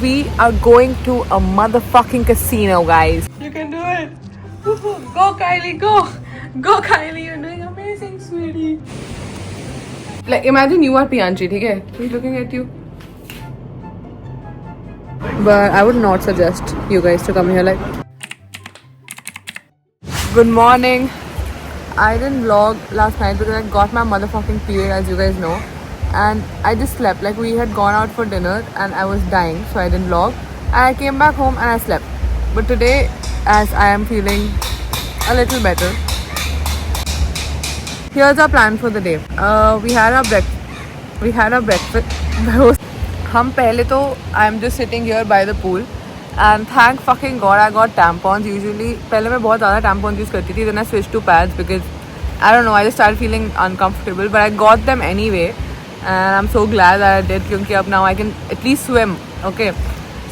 We are going to a motherfucking casino, guys. You can do it. Go, Kylie, go. Go, Kylie. You're doing amazing, sweetie. Like, imagine you are Pianchi, okay? He's looking at you. But I would not suggest you guys to come here. Like, good morning. I didn't vlog last night because I got my motherfucking period, as you guys know. And I just slept. Like, we had gone out for dinner and I was dying, so I didn't vlog. And I came back home and I slept. But today, as I am feeling a little better, here's our plan for the day. We had our breakfast. हम पहले तो I'm just sitting here by the pool. And thank fucking God I got tampons. Usually, पहले मैं बहुत ज़्यादा tampons use करती थी. Then I switched to pads because I don't know, I just started feeling uncomfortable. But I got them anyway. And I'm so glad that I did क्योंकि अब now I can at least swim. Okay.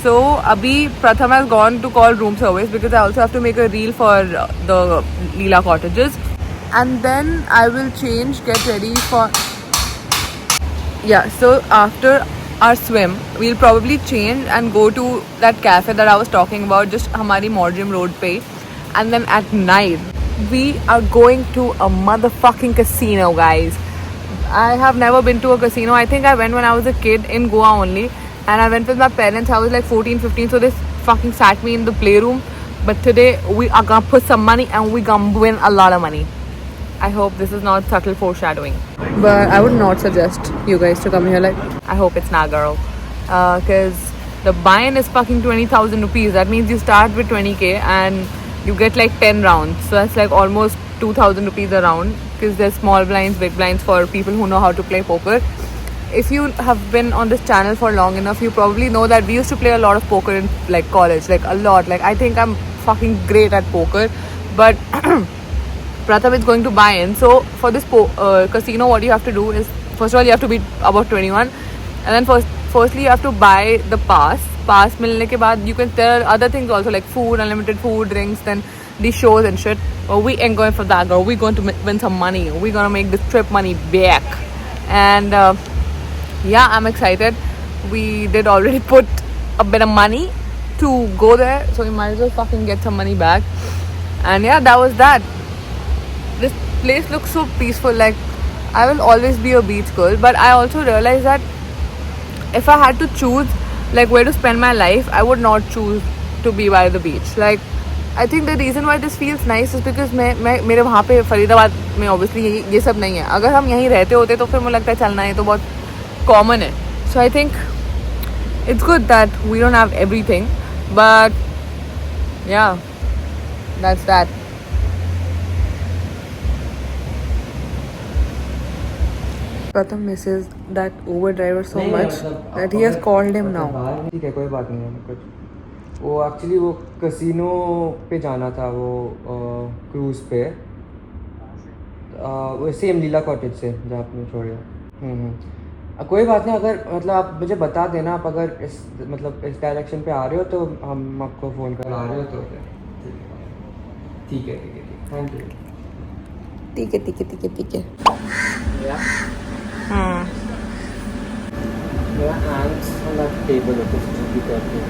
So अभी Pratham has gone to call room service because I also have to make a reel for the Leela cottages. And then I will change, get ready for... Yeah, so after our swim, we'll probably change and go to that cafe that I was talking about, just Hamari Modrim Road pe. And then at night, we are going to a motherfucking casino, guys. I have never been to a casino. I think I went when I was a kid in Goa only. And I went with my parents. I was like 14, 15. So they fucking sat me in the playroom. But today, we are gonna put some money and we gonna win a lot of money. I hope this is not subtle foreshadowing. But I would not suggest you guys to come here. Like, I hope it's Nagaro. Because the buy-in is fucking 20,000 rupees. That means you start with 20k and you get like 10 rounds. So that's like almost 2,000 rupees a round. Because there's small blinds, big blinds for people who know how to play poker. If you have been on this channel for long enough, you probably know that we used to play a lot of poker in like college. Like a lot. Like I think I'm fucking great at poker. But... Pratham is going to buy in. So for this casino, what you have to do is, first of all, you have to be about 21, and then firstly you have to buy the pass. Pass milne ke baad, you can, there are other things also like food, unlimited food, drinks, then the shows and shit. But we ain't going for that, girl. We're going to win some money. We're gonna make this trip money back. And yeah, I'm excited. We did already put a bit of money to go there, so we might as well fucking get some money back. And yeah, that was that. This place looks so peaceful. Like, I will always be a beach girl, but I also realized that if I had to choose like where to spend my life, I would not choose to be by the beach. Like, I think the reason why this feels nice is because मेरे वहाँ पे फरीदाबाद में obviously ये सब नहीं है. अगर हम यहीं रहते होते तो फिर मुझे लगता है चलना है तो बहुत common है. So I think it's good that we don't have everything, but yeah, that's that. Pratham misses that Uber driver so much that he has called him now. ठीक है, कोई बात नहीं है कुछ. वो एक्चुअली वो कैसीनो पे जाना था, वो क्रूज़ पे, वो सेम लीला कॉटेज से जहाँ आपने छोड़ा. कोई बात नहीं. अगर मतलब आप मुझे बता देना, आप अगर इस डायरेक्शन पे आ रहे हो तो हम आपको फ़ोन कर आ रहे हो तो ठीक है. Thank you. ठीक है. मेरा hands on that table है, कुछ भी करते हैं.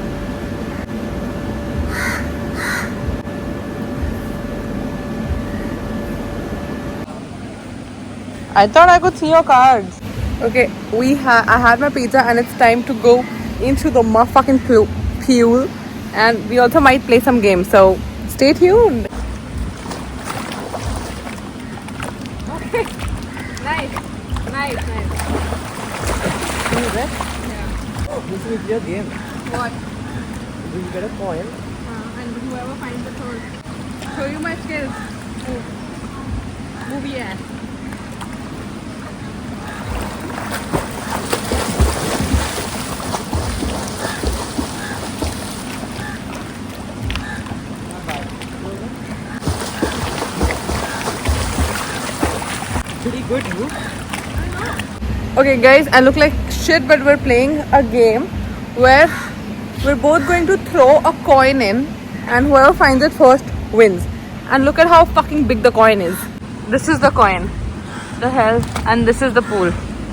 I thought I could see your cards. Okay, I had my pizza and it's time to go into the motherfucking pool, and we also might play some games. So stay tuned. Okay, nice. Oh, this is your game. What? You get a coin. And whoever finds the third. Show you my skills. Movie ass. Pretty good move. Okay guys, I look like shit, but we're playing a game where we're both going to throw a coin in and whoever finds it first wins. And look at how fucking big the coin is. This is the coin. The hell? And this is the pool.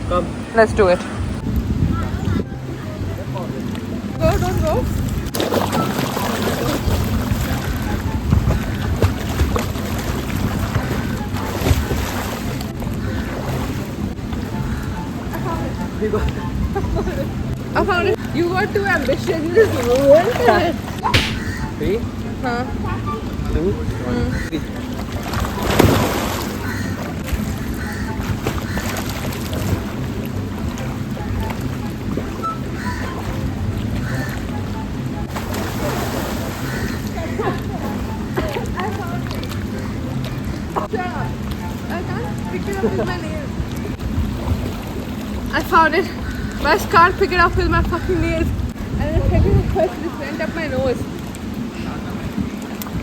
Come. Let's do it. Go, don't bro. I found it. You got too ambitious. You just ruined it. 3, Huh? 2, 1, 3. I can't pick it up with my nails. I found it, but I just can't pick it up with my fucking nails. And then second first just went up my nose.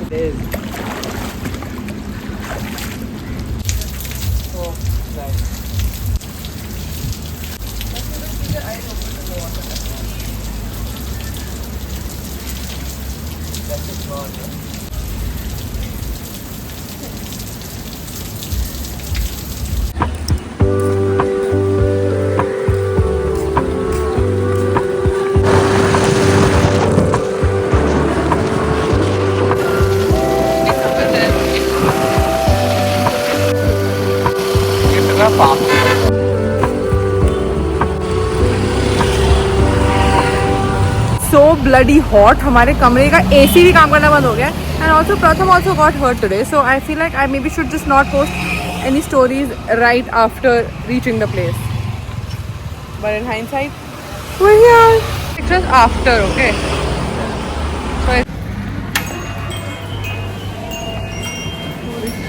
It is. Oh, nice. That's it, gone. So bloody hot. हमारे कमरे का AC भी काम करना बंद हो गया. And also Pratham also got hurt today. So I feel like I maybe should just not post any stories right after reaching the place. But in hindsight, we're here. Pictures after, okay?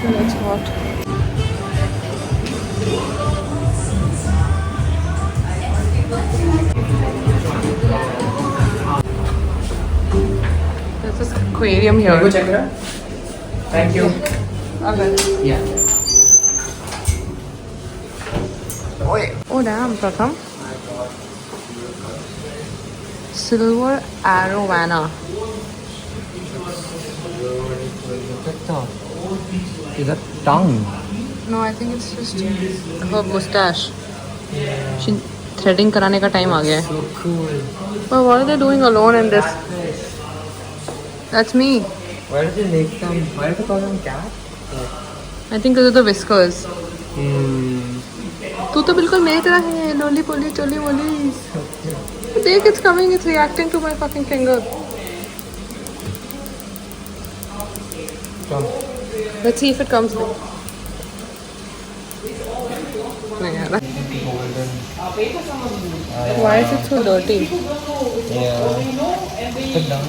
So it's hot. There's this aquarium here. Go check it out. Thank you. Okay. Yeah. Oh damn, Pratham. Silver arowana. Is that tongue? No, I think it's just her mustache. She threading कराने का time आ गया है. So cool. But what are they doing alone in this? That's me. Why did they make them? Why did they call them cat? I think because of the whiskers. Hmm. तू तो बिल्कुल मेरी तरह है. Loli poli choli moli. Take, it's coming. It's reacting to my fucking finger. Come. Let's see if it comes back. नहीं आ रहा. Golden. Why is it so dirty? Yeah. Sit down.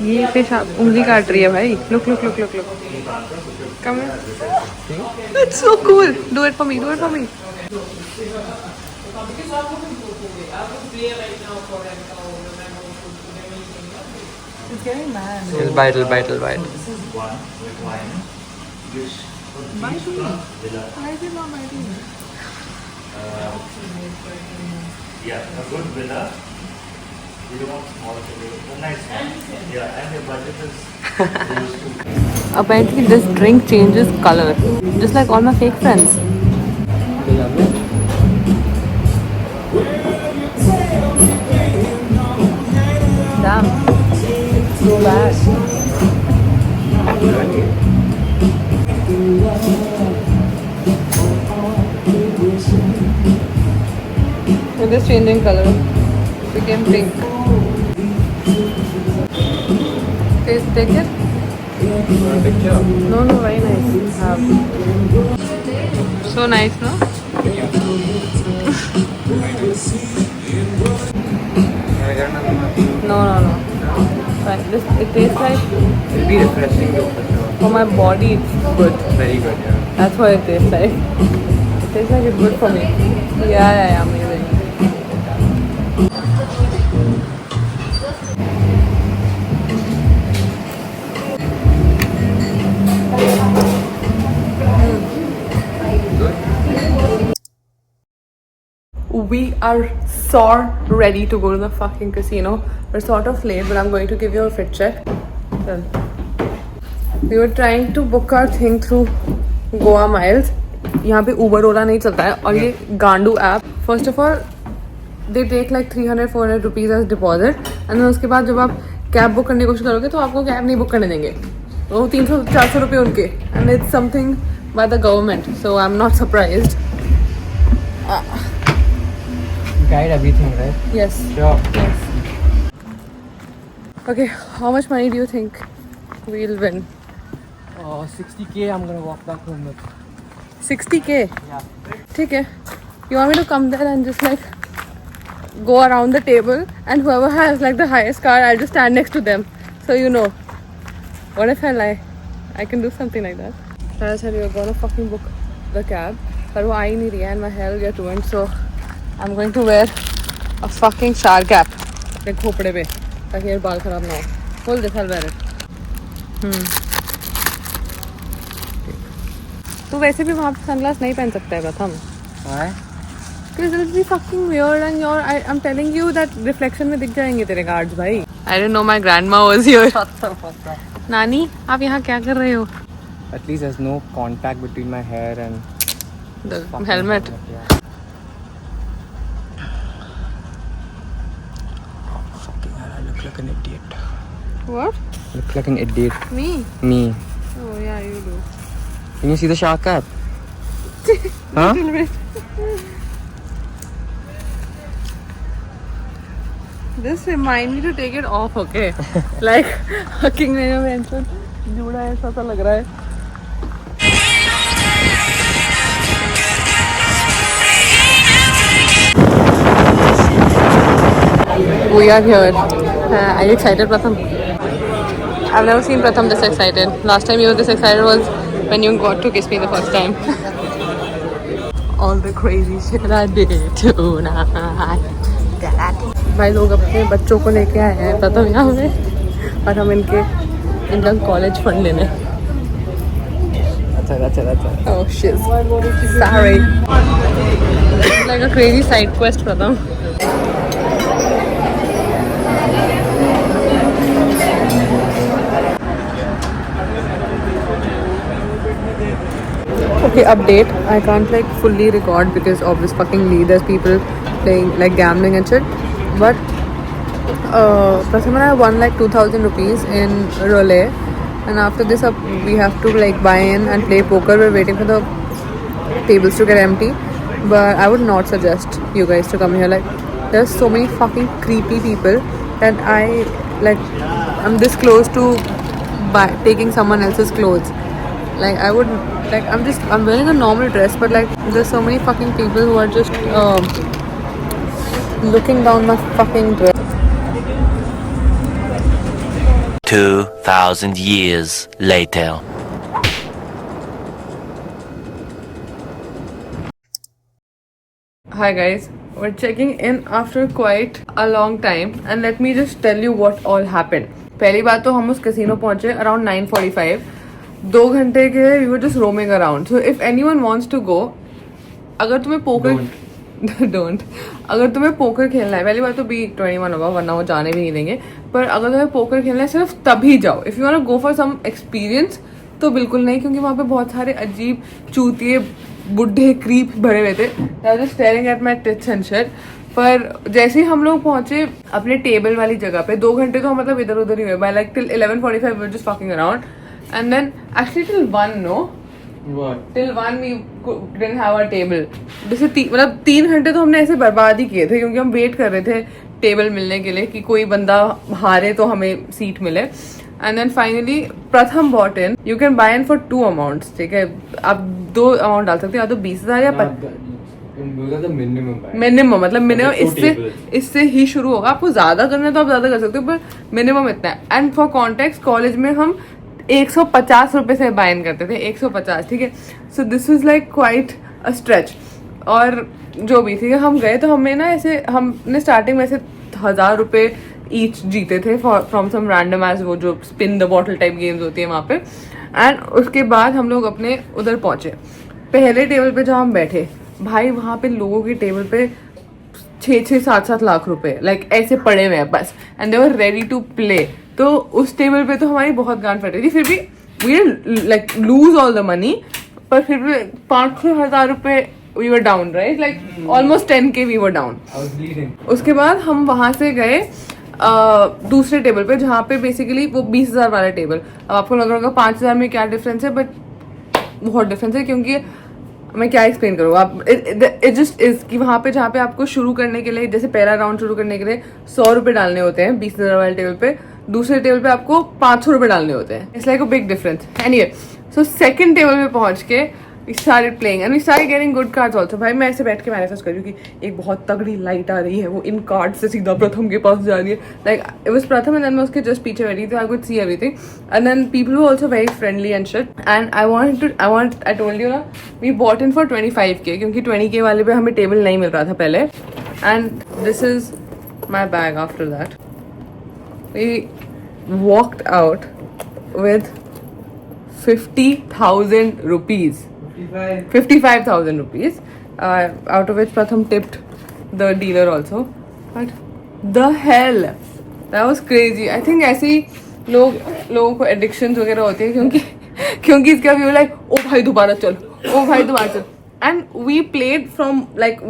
ये fish उंगली काट रही है भाई. Look, look, look, look, look. Come here. It's so cool. Do it for me. Do it for me. It's getting mad. It'll bite, it'll bite, it'll bite. Bite me. Why is it not biting me? Yeah, a good villa. You don't want small villa. A nice one. Yeah, and the budget is close to. Apparently this drink changes color. Just like all my fake friends. Damn. So bad. It is changing color. It became pink. Take it? Picture. No, very nice. Have. So nice, no? No. Fine. It tastes like, It'll be refreshing though for sure. for my body, it's good. Very good, yeah. That's what it tastes like. It tastes like it's good for me. Yeah, amazing. We are so ready to go to the fucking casino. We're sort of late, but I'm going to give you a fit check. We were trying to book our thing through Goa Miles, यहाँ पे उबर ओला नहीं चलता है और ये गांडू app first of all they take like 300-400 rupees as deposit and उसके बाद जब आप कैब बुक करने की कोशिश करोगे तो आपको कैब नहीं बुक करने देंगे. वो 300-400 रुपये उनके and it's something by the government so I am not surprised. Guide everything, right? Yes. Sure. Yes. Okay, how much money do you think we'll win? 60K I'm gonna walk back home with. 60K? Yeah. ठीक है. You want me to come there and just like go around the table and whoever has like the highest card, I'll just stand next to them. So you know. What if I lie? I can do something like that. I said we were gonna fucking book the cab. पर वो आ ही नहीं रही है and my hair will get ruined. So I'm going to wear a fucking shower cap. अपने खोपड़े पे ताकि यार बाल खराब ना हो. Hold this, I'll wear it. तू वैसे भी वहाँ पे सनग्लास नहीं पहन सकता है प्रथम. Why? Because it'll be fucking weird and I'm telling you that reflection में दिख जाएंगे तेरे guards भाई. I didn't know my grandma was here. नानी आप यहाँ क्या कर रहे हो? At least there's no contact between my hair and The helmet. Yeah. Fucking hell, I look like an idiot. What? Look like an idiot. Me? Me. Oh yeah, you do. Can you see the shark cap? Huh? Little bit. Just remind me to take it off, okay? Like fucking मेरा pencil जुड़ा है ऐसा सा लग रहा है. We are here. Are you excited, Pratham? I've never seen Pratham this excited. Last time you were this excited was when you got to kiss me the first time. All the crazy shit I did tonight. भाई लोग अपने बच्चों को लेके आए हैं प्रथम यहाँ पे और हम इनका कॉलेज फंड लेने. That's Oh shit. Sorry. It's like a crazy side quest, Pratham. Okay, update. I can't like fully record because of this fucking Lee. There's people playing like gambling and shit. But Pratham and I won like 2,000 rupees in Relay. And after this we have to like buy in and play poker. We're waiting for the tables to get empty, but I would not suggest you guys to come here. Like there's so many fucking creepy people that I'm this close to taking someone else's clothes. Like I would like I'm wearing a normal dress, but like there's so many fucking people who are just looking down my fucking dress. 2,000 years later. Hi guys, we're checking in after quite a long time and let me just tell you what all happened. पहली बात तो हम उस casino पहुंचे around 9:45. 2 घंटे के we were just roaming around. So if anyone wants to go, अगर तुम्हें पोकर don't. अगर तुम्हें पोकर खेलना है, पहली बात तो B21 होगा वरना वो जाने भी नहीं देंगे. पर अगर तुम्हें पोकर खेलना है सिर्फ तभी जाओ. If you wanna go for some experience तो बिल्कुल नहीं, क्योंकि वहाँ पे बहुत सारे अजीब चूतिए बुढ़े क्रीप भरे हुए थे. They were just staring at my tits and shit. पर जैसे ही हम लोग पहुंचे अपने टेबल वाली जगह पे 2 घंटे तो मतलब इधर उधर ही हुए. By like till 11:45 we were just fucking around. And then actually till 1 no. What? Till 1 we didn't have our table. जैसे मतलब 3 घंटे तो हमने ऐसे बर्बाद ही किए थे क्योंकि हम वेट कर रहे थे टेबल मिलने के लिए कि कोई बंदा हारे तो हमें सीट मिले. And then finally Pratham bought in. You can buy in for 2 amounts. ठीक है, आप 2 अमाउंट डाल सकते हो, या तो 20,000 या मिनिमम मतलब मिनिमम इससे ही शुरू होगा. आपको ज्यादा करना है तो आप ज्यादा कर सकते हो, पर मिनिमम इतना है. एंड फॉर कॉन्टेक्स्ट कॉलेज में हम 150 रुपए से बाय इन करते थे. 150. ठीक है, so this was like quite a stretch. और जो भी ठीक है, हम गए तो हमें ना ऐसे हमने स्टार्टिंग में ऐसे 1,000 रुपए ईच जीते थे फ्रॉम सम रैंडम एज वो जो spin the bottle type games होती है वहाँ पे. एंड उसके बाद हम लोग अपने उधर पहुंचे. पहले टेबल पे जहाँ हम बैठे भाई, वहाँ पे लोगों की टेबल पे 6-7 लाख रुपए लाइक ऐसे पड़े हुए हैं बस. And they were ready to play. तो उस टेबल पे तो हमारी बहुत गांड फट रही थी. फिर भी we like lose all the money. पर फिर भी 5-6 हज़ार रुपये we were down, right, like almost 10K we were down. उसके बाद हम वहाँ से गए दूसरे टेबल पे, जहाँ पे बेसिकली वो 20,000 वाला टेबल। अब आपको लग रहा होगा 5,000 में क्या डिफरेंस है, बट बहुत डिफरेंस है, क्योंकि मैं क्या एक्सप्लेन करूँ, आप इट जस्ट इज कि वहाँ पे जहाँ पे आपको शुरू करने के लिए, जैसे पहला राउंड शुरू करने के लिए 100 रुपये डालने होते हैं 20,000 वाले टेबल पे, दूसरे टेबल पे आपको 500 रुपये डालने होते हैं। It's like a big difference. Anyway, so second table पे पहुँच के we started playing and we started getting good cards also। भाई मैं ऐसे बैठ के मैनिफेस्ट कर रही हूँ कि एक बहुत तगड़ी लाइट आ रही है, वो इन कार्ड से सीधा प्रथम के पास जा रही है। Like it was Pratham and then मैं उसके जस्ट पीछे बैठी थी, I could see everything and then people were also very friendly and shit and I told you ना, we bought in for 25K, क्योंकि 20K वाले पे हमें टेबल नहीं मिल रहा था पहले। And this is my bag after that. We walked out with 50,000 rupees. 55,000 rupees, out of which Pratham tipped the dealer also. But the hell, that was crazy. I think ऐसे ही लोगों को addictions वगैरह होती है, क्योंकि इसका भी लाइक ओ भाई दोबारा चल, ओ भाई दोबारा चल। And we played from like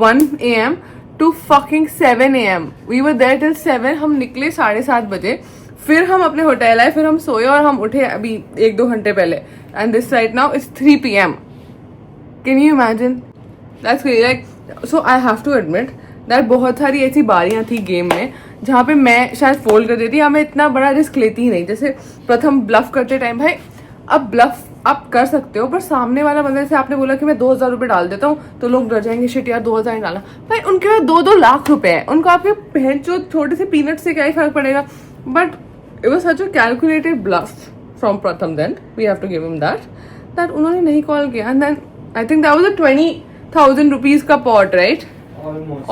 1 AM to fucking 7 AM. We were there till 7. हम निकले 7:30 बजे, फिर हम अपने होटल आए, फिर हम सोए और हम उठे अभी 1-2 घंटे पहले। And this right now it's 3 PM। Can you imagine? That's crazy. Like so I have to admit that बहुत सारी ऐसी बारियां थी गेम में जहाँ पे मैं शायद फोल्ड कर देती, या मैं इतना बड़ा रिस्क लेती ही नहीं। जैसे प्रथम ब्लफ करते टाइम, भाई अब ब्लफ आप कर सकते हो, पर सामने वाला बंदे से आपने बोला कि मैं 2,000 रुपये डाल देता हूँ, तो लोग डर जाएंगे, शिट यार 2,000 नहीं डालना। भाई उनके पास 2-2 लाख रुपए है, उनको आपके बहन जो छोटे से पीनट से क्या ही फर्क पड़ेगा। But it was such a calculated bluff from Pratham then, we have to give him that उन्होंने नहीं कॉल किया। and then I think that was a 20,000 rupees का pot, right?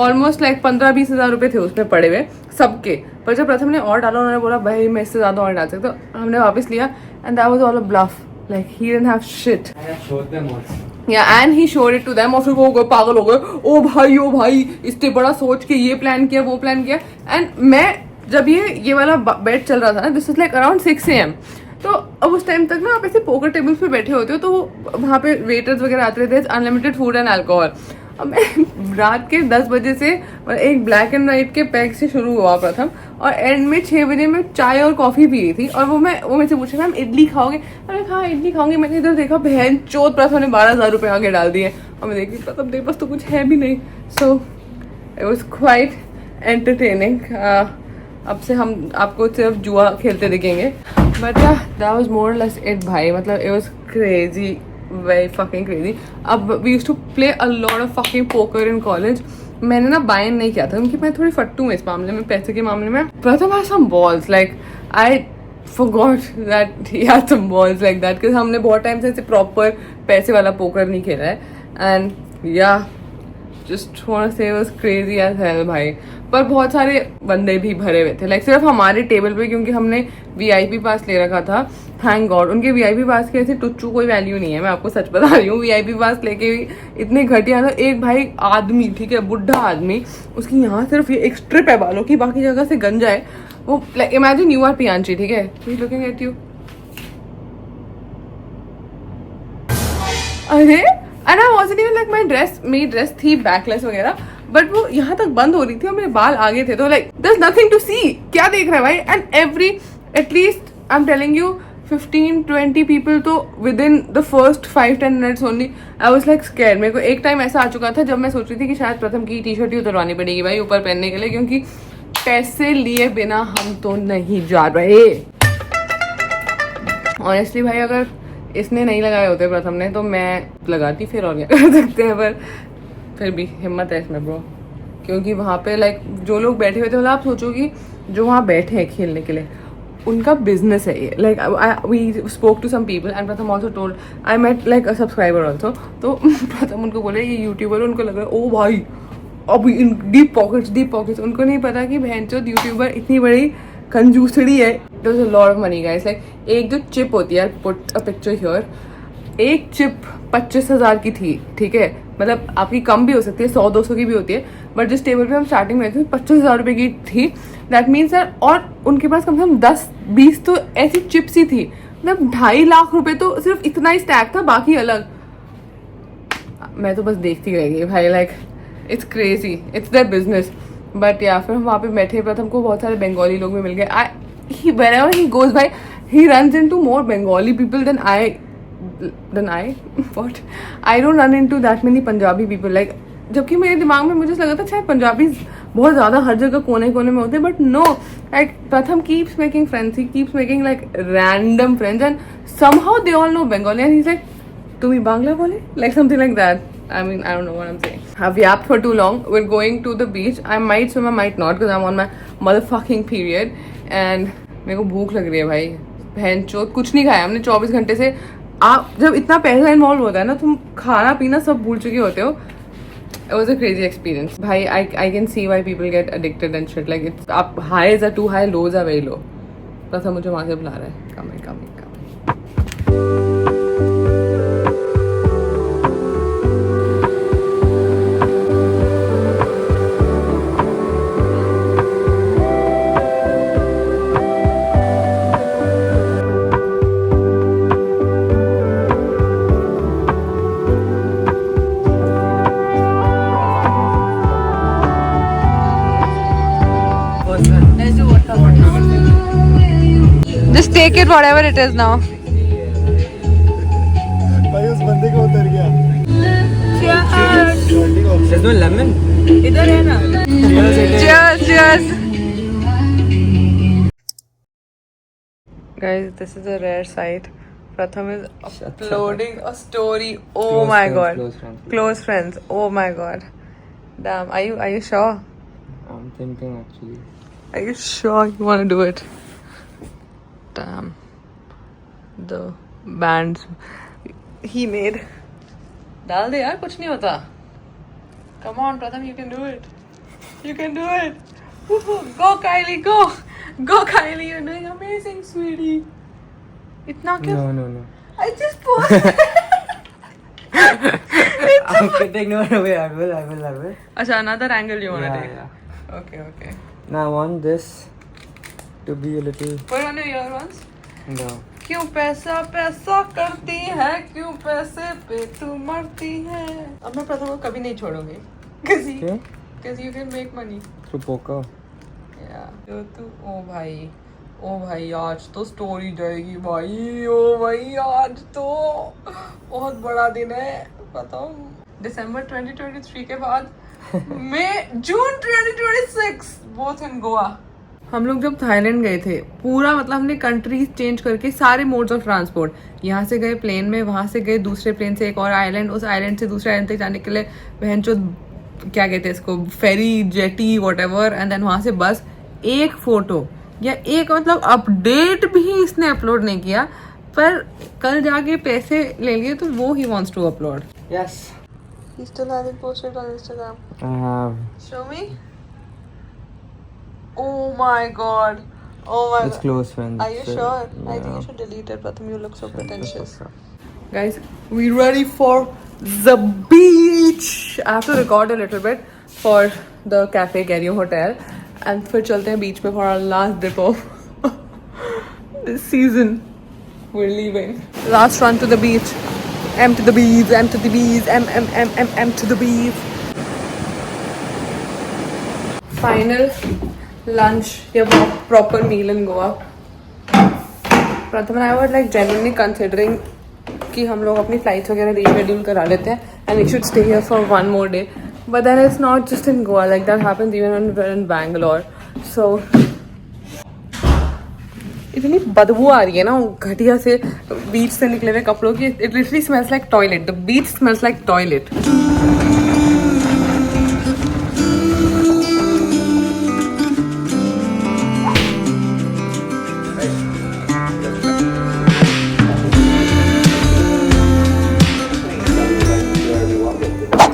Almost like 15-20 हज़ार रुपये थे उसमें पड़े हुए सबके। पर जब प्रथम ने और डाला, उन्होंने बोला भाई मैं इससे ज़्यादा और डाल सकता हूँ, तो हमने वापस लिया। and that was all a bluff, like he didn't have shit। Yeah, and he showed it to them, और फिर वो गए पागल हो गए, ओ भाई इससे बड़ा सोच के ये प्लान किया, वो प्लान किया। एंड मैं जब ये वाला बेट चल रहा था ना, this is like around 6 AM, तो अब उस टाइम तक ना आप ऐसे पोकर टेबल्स पे बैठे होते हो, तो वहाँ पे वेटर्स वगैरह आते रहते हैं, अनलिमिटेड फूड एंड अल्कोहल। अब मैं रात के 10 बजे से एक ब्लैक एंड वाइट के पैक से शुरू हुआ प्रथम, और एंड में 6 बजे मैं चाय और कॉफ़ी पी रही थी, और वो मेरे से पूछा मैम इडली खाओगे? मैंने कहा इडली खाऊंगी। मैंने इधर देखा, बहन चौथ प्रथम ने 12,000 रुपये आगे डाल दिए, और मैं देखी प्रथम देख बस तो कुछ है भी नहीं। So it was quite entertaining. अब से हम आपको सिर्फ जुआ खेलते दिखेंगे, but that was more less it भाई। मतलब it was crazy, very fucking crazy. अब we used to play a lot of fucking poker in college. मैंने ना बायन नहीं किया था, क्योंकि मैं थोड़ी फट्टू हूँ इस मामले में, पैसे के मामले में। Pratham had some balls, like I forgot that he had some balls like that, because हमने बहुत टाइम से ऐसे प्रॉपर पैसे वाला पोकर नहीं खेला है। एंड या just wanna say it was crazy as hell भाई। पर बहुत सारे बंदे भी भरे हुए थे, लाइक सिर्फ हमारे टेबल पे, क्योंकि हमने VIP पास ले रखा था, थैंक गॉड। उनके VIP पास की ऐसे टुच्चू कोई वैल्यू नहीं है, मैं आपको सच बता रही हूँ। VIP पास लेके भी इतने घटिया था। एक भाई आदमी, ठीक है, बुढ़ा आदमी, उसकी यहाँ सिर्फ ये एक स्ट्रिप है बालों की, बाकी जगह से गंजा है वो। लाइक इमेजिन यू आर पियांची, ठीक है, he is looking at you, अरे and I wasn't even like my dress, मेरी ड्रेस थी बैकलेस वगैरह, बट वो यहाँ तक बंद हो रही थी और मेरे बाल आगे थे, तो like there is nothing to see, क्या देख रहा है भाई। And at least I am telling you 15-20 people तो within the first 5-10 minutes only. I was like scared. मेरे को एक टाइम ऐसा आ चुका था जब मैं सोच रही थी कि शायद प्रथम की टी-शर्ट ही उतरवानी पड़ेगी भाई ऊपर पहनने के लिए, क्योंकि पैसे लिए बिना हम तो नहीं जा रहे। ऑनेस्टली भाई अगर इसने नहीं लगाए होते प्रथम ने, तो मैं लगाती, फिर और क्या कर सकते हैं। पर फिर भी हिम्मत है इसमें ब्रो, क्योंकि वहाँ पे लाइक जो लोग बैठे हुए थे, मतलब आप सोचो कि जो वहाँ बैठे हैं खेलने के लिए, उनका बिजनेस है ये। Like we spoke to some people and Pratham also told, I met like a subscriber also, तो प्रथम उनको बोले ये यूट्यूबर, उनको लग रहा है ओ भाई अब इन डीप पॉकेट्स। उनको नहीं पता कि बहनचोद यूट्यूबर इतनी बड़ी कंजूसड़ी है। There was a lot of money guys. Like एक जो चिप होती है, पुट अ पिक्चर हियर, एक चिप 25,000 की थी, ठीक है, मतलब आपकी कम भी हो सकती है, 100-200 की भी होती है, बट जिस टेबल पे हम स्टार्टिंग में थे 25,000 रुपये की थी। दैट मीन्स सर, और उनके पास कम से कम 10-20 तो ऐसी चिप्स ही थी, मतलब 2.5 लाख रुपए तो सिर्फ इतना ही स्टैक था, बाकी अलग। मैं तो बस देखती रह गई भाई, like it's crazy, it's their business. But या फिर हम वहाँ पे बैठे, प्रथम को बहुत सारे बंगाली लोग भी मिल गए। ही wherever he goes भाई, he runs into more Bengali people than I what I don't run into that many Punjabi people, like जबकि मेरे दिमाग में मुझे लगा था शायद पंजाबी बहुत ज़्यादा हर जगह कोने कोने में होते हैं, बट नो, लाइक प्रथम keeps making friends, he keeps making like random friends and somehow they all know Bengali and he's like, "Tumi Bangla bole?" like something like that. I mean, I don't know what I'm saying. I've yapped for too long. We're going to the beach. I might swim, I might not because I'm on my motherfucking period and मेरे को भूख लग रही है भाई, बहन चोत कुछ नहीं खाया हमने 24 घंटे से। आप जब इतना पैसा इन्वॉल्व होता है ना, तुम खाना पीना सब भूल चुके होते हो। It was a crazy experience. भाई, I can see why people get addicted and shit. Like it's up, highs are too high, lows are very low. बस मुझे वहाँ से बुला रहा है, coming. Just take it whatever it is now. भाई उस बंदे को उतर गया। There's no lemon. इधर है ना। Cheers. Guys, this is a rare sight. Pratham is uploading a story. Oh Close my friends, god. close friends. Close friends. Oh my god. Damn. Are you sure? I'm thinking actually. Are you sure you want to do it? Damn. The bands he made. डाल दे यार, कुछ नहीं होता. Come on, Pratham, you can do it. You can do it. Go, Kylie, go. Go, Kylie, you're doing amazing, sweetie. इतना क्यों? No. I just posted. I'm kidding. No, wait. I will. अच्छा, another angle you wanna take? Yeah. Okay. Now I want this to be a little. Put on your earphones. No. क्यों पैसा करती है, क्यों पैसे पे तू मरती है। अब मैं प्रथम को कभी नहीं छोड़ूंगी, Okay. because you can make money. Through poker. Yeah. जो तू ओ भाई आज तो स्टोरी जाएगी भाई। ओ भाई आज तो बहुत बड़ा दिन है। प्रथम दिसंबर 2023 के बाद जून 2026 both in गोवा। हम लोग जब थाईलैंड गए थे, पूरा मतलब हमने कंट्रीज चेंज करके सारे मोड्स ऑफ ट्रांसपोर्ट, यहाँ से गए प्लेन में, वहाँ से गए दूसरे प्लेन से एक और आइलैंड, उस आइलैंड से दूसरे आइलैंड तक जाने के लिए बहनचोद क्या कहते हैं इसको, फेरी, जेटी, व्हाटएवर, एंड देन वहाँ से बस। एक फोटो या एक मतलब अपडेट भी इसने अपलोड नहीं किया, पर कल जाके पैसे ले लिए तो वो he wants to upload. Yes. He still hasn't posted on Instagram. I have. Show me. Oh my god. It's close friends. Are you so- sure? I think yeah. you should delete it, Pratham. You look so pretentious. Okay. Guys, we ready for the beach. I have to record a little bit for the Cafe Gario Hotel, and फिर चलते हैं beach पे for our last dip of this season. We're leaving. Last run to the beach. M to the bees, M to the bees, M to the bees. Final lunch, yeah, proper meal in Goa. Pratham and I were like genuinely considering कि हम लोग अपनी flights वगैरह reschedule करा लेते हैं and we should stay here for one more day. But then it's not just in Goa, like that happens even when we're in Bangalore. So इतनी बदबू आ रही है ना घटिया से बीच से निकले हुए कपड़ों की. It literally smells like toilet. The beach smells like toilet.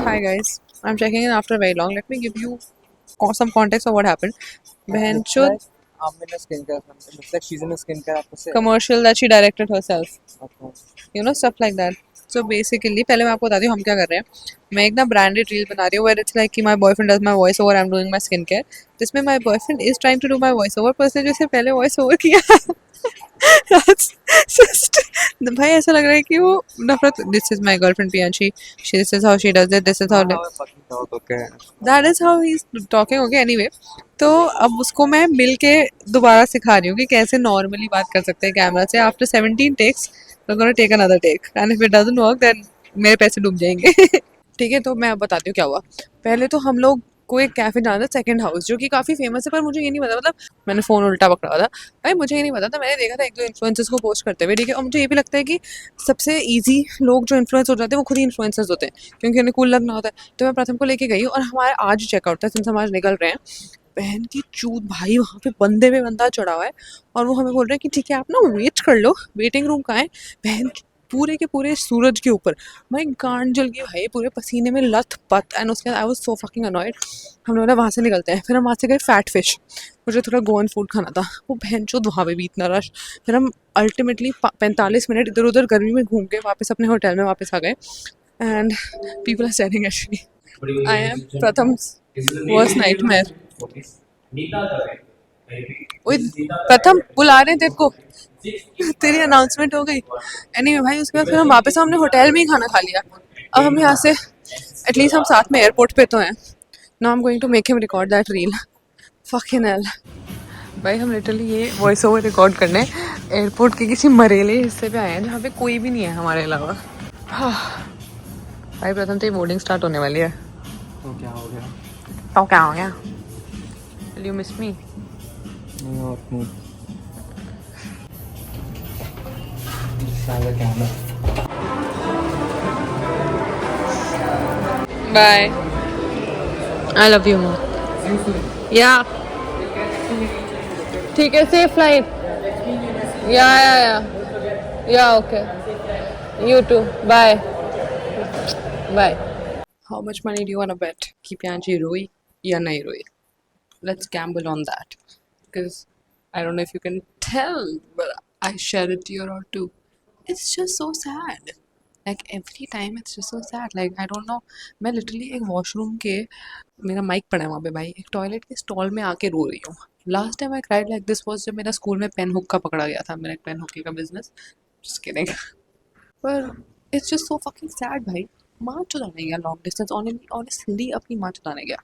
Hi guys, I'm checking in after very long. Let me give you some context of what happened. Behenchod I'm in a skincare company. Looks like she's in a skincare episode. commercial that she directed herself. Okay. You know, stuff like that. So basically, पहले मैं आपको बताती हूँ हम क्या कर रहे हैं. मैं एक ना branded reel बना रही हूँ where it's like कि my boyfriend does my voice over, I'm doing my skincare. जिसमें my boyfriend is trying to do my voice over, पर उसने जो इससे पहले voice over किया That's just भाई ऐसा लग रहा है कि वो नफरत. This is my girlfriend Priyanshi. This is how she does it. This is how. Okay. That is how he's talking. Okay, anyway. तो अब उसको मैं मिल के दोबारा सिखा रही हूँ कि कैसे नॉर्मली बात कर सकते हैं कैमरा से. After 17 takes we're gonna take another take and if it doesn't work then मेरे पैसे डूब जाएंगे. ठीक है, तो मैं अब बताती हूँ क्या हुआ. पहले तो हम लोग को एक कैफे जाना था, सेकंड हाउस, जो कि काफ़ी फेमस है, पर मुझे ये नहीं पता. मतलब मैंने फ़ोन उल्टा पकड़ा हुआ था भाई, मुझे ये नहीं पता था. मैंने देखा था एक दो इन्फ्लुएंसर्स को पोस्ट करते हुए, ठीक है. और मुझे ये भी लगता है कि सबसे ईजी लोग जो इन्फ्लुएंस हो जाते हैं वो खुद ही इन्फ्लुएंसर्स होते हैं, क्योंकि उन्हें कूल लगना होता है. तो मैं प्रथम को लेके गई और हमारे आज चेकआउट था, सिंस हम आज निकल रहे हैं. बहन की चूत भाई, वहाँ पे बंदे पे बंदा चढ़ा हुआ है और वो हमें बोल रहे हैं कि ठीक है आप ना वेट कर लो, वेटिंग रूम कहाँ है. बहन की पूरे के पूरे सूरज के ऊपर. भाई गांड जल गई भाई, पूरे पसीने में लथ पथ. एंड उसके बाद I was so fucking annoyed. हम लोग ना वहाँ से निकलते हैं, फिर हम वहाँ से गए फैट फिश. मुझे थोड़ा गोवन फूड खाना था. वो बहन चो वहाँ पे भी इतना रश. फिर हम अल्टीमेटली 45 मिनट इधर उधर गर्मी में घूम के वापस अपने होटल में वापस आ गए. And people are staring at me. I am Pratham's worst nightmare. ओए प्रथम बुला रहे हैं तेरे को, तेरी अनाउंसमेंट हो गई. एनीवे भाई, उसके बाद फिर हम वापस हमने होटल में ही खाना खा लिया. अब हम यहाँ से एटलीस्ट हम साथ में एयरपोर्ट पे तो हैं. Now I am going to make him record that reel. Fucking hell भाई, हम लिटरली ये वॉइस ओवर रिकॉर्ड करने एयरपोर्ट के किसी मरेले हिस्से पे आए हैं जहाँ पे कोई भी नहीं है हमारे अलावा. भाई प्रथम तो बोर्डिंग स्टार्ट होने वाली है. तो क्या हो गया? तो क्या हो गया? Will you miss me? नहीं और नहीं. साला camera. Bye. I love you more. Yeah. ठीक है, safe flight. Yeah, okay. You too. Bye. Bye. How much money do you want to bet? कि प्यांची रोई या नहीं रोई? Let's gamble on that. Because I don't know if you can tell, but I shed a tear or two. It's just so sad. Like every time it's just so sad. Like I don't know. मैं literally एक washroom के, मेरा mic पड़ा है वहाँ पे भाई, एक टॉयलेट के स्टॉल में आके रो रही हूँ. Last time I cried like this was जब मेरा स्कूल में पेन हुक्का पकड़ा गया था. मेरा एक पेन हुक्के का बिजनेस. Just kidding. पर it's just so fucking sad भाई. माँ चुदाने गया लॉन्ग डिस्टेंस. Honestly अपनी माँ चुदाने गया.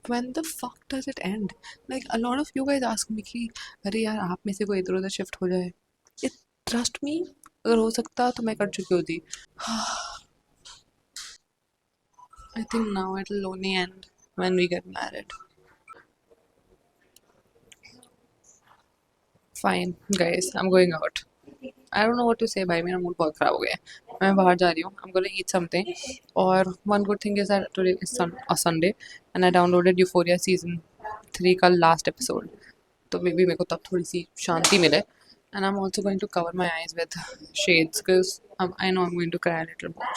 When the fuck does it end? Like a lot of you guys ask me कि अरे यार आप में से कोई इधर उधर शिफ्ट हो जाए. It trust me, अगर हो सकता तो मैं कर चुकी होती. I think now it'll only end when we get married. Fine guys, I'm going out. I don't know what to say भाई, मेरा मूड बहुत ख़राब हो गया है. मैं बाहर जा रही हूँ. I'm gonna eat something. और one good thing is that today is a Sunday and I downloaded Euphoria season 3 का last episode. तो मे बी मेरे को तब थोड़ी सी शांति मिले. And I'm also going to cover my eyes with shades because I know I'm going to cry a little more.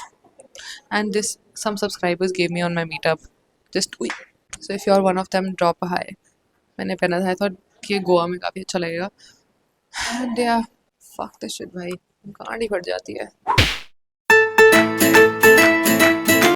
And some subscribers gave me on my meetup. So if you're one of them, drop a hi. मैंने पहना था, I thought कि गोवा में काफ़ी अच्छा लगेगा. And yeah, fuck this shit भाई, गाड़ी फट जाती है.